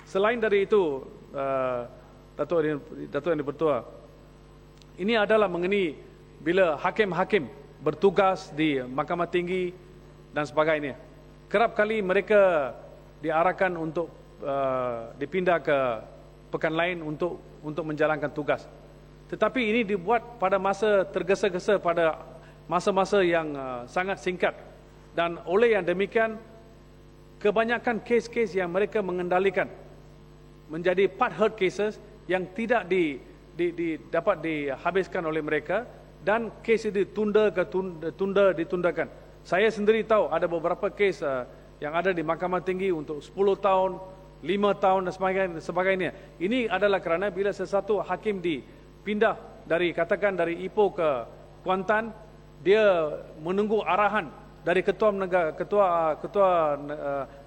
Selain dari itu, Datuk Yang Dipertua, ini adalah mengenai bila hakim-hakim bertugas di Mahkamah Tinggi dan sebagainya. Kerap kali mereka diarahkan untuk dipindah ke pekan lain untuk menjalankan tugas. Tetapi ini dibuat pada masa tergesa-gesa, pada masa-masa yang sangat singkat. Dan oleh yang demikian, kebanyakan kes-kes yang mereka mengendalikan menjadi part-heard cases yang tidak dapat dihabiskan oleh mereka, dan kes itu ditundakan. Saya sendiri tahu ada beberapa kes yang ada di Mahkamah Tinggi untuk 10 tahun, 5 tahun dan sebagainya. Ini adalah kerana bila sesuatu hakim dipindah dari Ipoh ke Kuantan, dia menunggu arahan dari ketua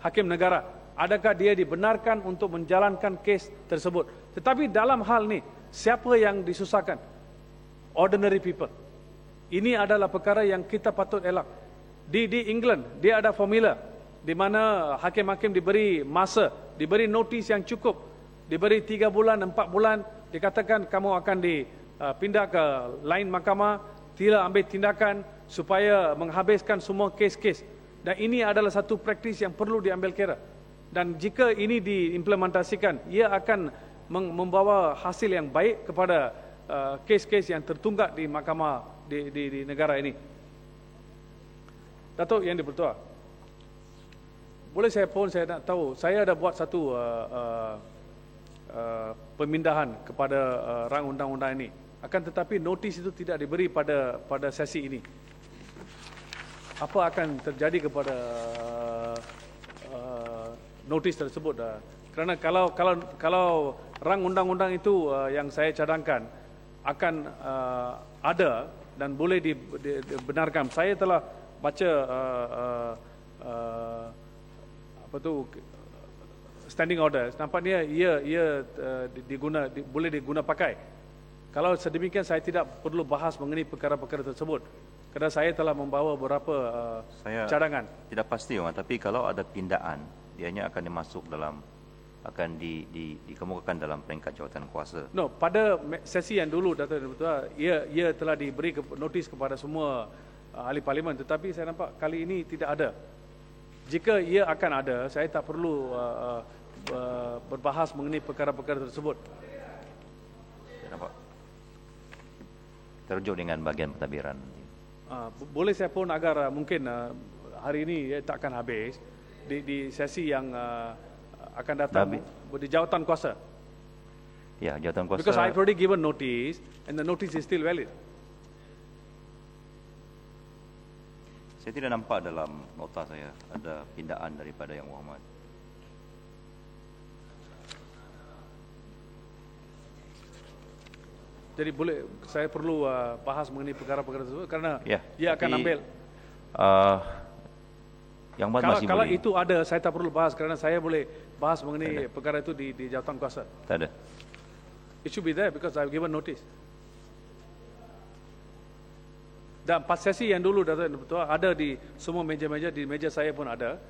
hakim negara. Adakah dia dibenarkan untuk menjalankan kes tersebut? Tetapi dalam hal ni, siapa yang disusahkan? Ordinary people. Ini adalah perkara yang kita patut elak. Di England, dia ada formula di mana hakim-hakim diberi masa, diberi notis yang cukup, diberi 3 bulan, 4 bulan, dikatakan kamu akan dipindah ke lain mahkamah, tidak ambil tindakan supaya menghabiskan semua kes-kes. Dan ini adalah satu praktis yang perlu diambil kira. Dan jika ini diimplementasikan, ia akan membawa hasil yang baik kepada kes-kes yang tertunggak di mahkamah di negara ini. Datuk Yang Dipertua, boleh saya nak tahu, saya ada buat satu pemindahan kepada rang undang-undang ini. Akan tetapi notis itu tidak diberi pada sesi ini. Apa akan terjadi kepada notis tersebut? Kerana kalau rang undang-undang itu yang saya cadangkan akan ada dan boleh dibenarkan. Saya telah baca standing order. Nampaknya ia boleh diguna pakai. Kalau sedemikian, saya tidak perlu bahas mengenai perkara-perkara tersebut, kerana saya telah membawa beberapa cadangan. Tidak pasti, tapi kalau ada pindaan, ianya akan dimasuk dalam, akan dikemukakan dalam peringkat jawatan kuasa. No, pada sesi yang dulu, Datuk Dipertua, ia telah diberi notis kepada semua ahli parlimen, tetapi saya nampak kali ini tidak ada. Jika ia akan ada, saya tak perlu berbahas mengenai perkara-perkara tersebut. Saya nampak terujuk dengan bahagian pentadbiran. Boleh saya pun agar mungkin hari ini tak akan habis di sesi yang akan datang di jawatan kuasa. Ya, jawatan kuasa. Because I've already given notice and the notice is still valid. Saya tidak nampak dalam nota saya ada pindaan daripada Yang Muhammad. Jadi boleh saya perlu bahas mengenai perkara-perkara tersebut kerana dia akan ambil. Yang masih kalau boleh. itu ada, saya tak perlu bahas kerana saya boleh bahas mengenai perkara itu di jawatan kuasa. Tak ada. It should be there because I've given notice. Dan 4 sesi yang dulu Datuk Dipertua ada di semua meja-meja, di meja saya pun ada.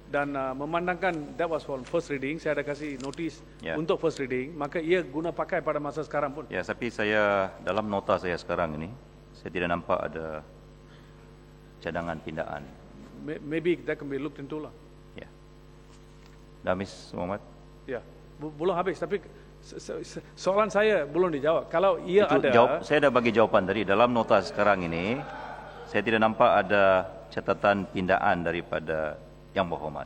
Dan memandangkan that was for first reading, saya ada kasih notis untuk first reading, maka ia guna pakai pada masa sekarang pun. Ya, tapi saya dalam nota saya sekarang ini, saya tidak nampak ada cadangan pindaan. Maybe that can be looked into lah. Ya. Dah Miss Muhammad? Ya, belum habis, tapi soalan saya belum dijawab. Kalau ia itu ada, saya dah bagi jawapan tadi. Dalam nota sekarang ini, saya tidak nampak ada catatan pindaan daripada Yang Berhormat.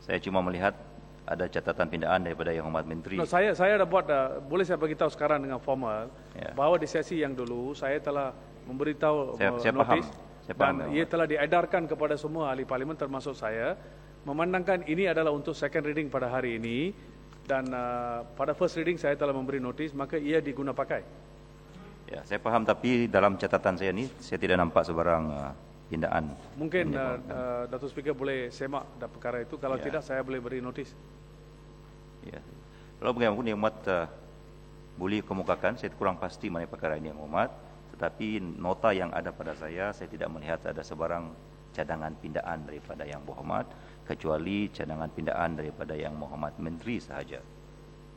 Saya cuma melihat ada catatan pindaan daripada Yang Hormat Menteri. No, saya dah buat, boleh saya beritahu sekarang dengan formal, bahawa di sesi yang dulu saya telah memberitahu notis dan ia telah diedarkan kepada semua ahli parlimen termasuk saya, memandangkan ini adalah untuk second reading pada hari ini dan pada first reading saya telah memberi notis, maka ia diguna pakai. Ya, saya faham, tapi dalam catatan saya ni saya tidak nampak sebarang pindaan. Mungkin Datuk Speaker boleh semak perkara itu. Kalau tidak, saya boleh beri notis. Ya. Kalau bagaimanapun Yang Muhammad boleh kemukakan, saya kurang pasti mengenai perkara ini Yang Muhammad. Tetapi nota yang ada pada saya tidak melihat ada sebarang cadangan pindaan daripada Yang Berhormat, kecuali cadangan pindaan daripada Yang Berhormat Menteri sahaja.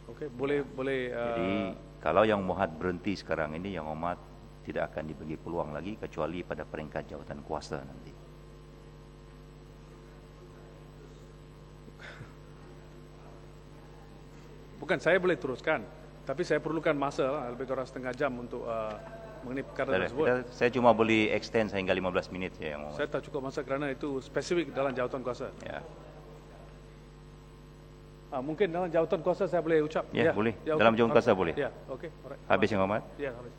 Okey, boleh Jadi kalau Yang Berhormat berhenti sekarang ini, Yang Berhormat tidak akan dibagi peluang lagi kecuali pada peringkat jawatan kuasa nanti. bukan saya boleh teruskan, tapi saya perlukan masa lah, lebih kurang setengah jam untuk mengenai perkara tersebut. Saya cuma boleh extend sehingga 15 minit ya, Yang Berhormat. Saya tak cukup masa kerana itu spesifik dalam jawatan kuasa. Ya. Mungkin dalam jawatan kuasa saya boleh ucap. Ya, boleh. Dalam jawatan kuasa boleh. Ya, okey. Alright. Habis Yang Berhormat. Ya, habis.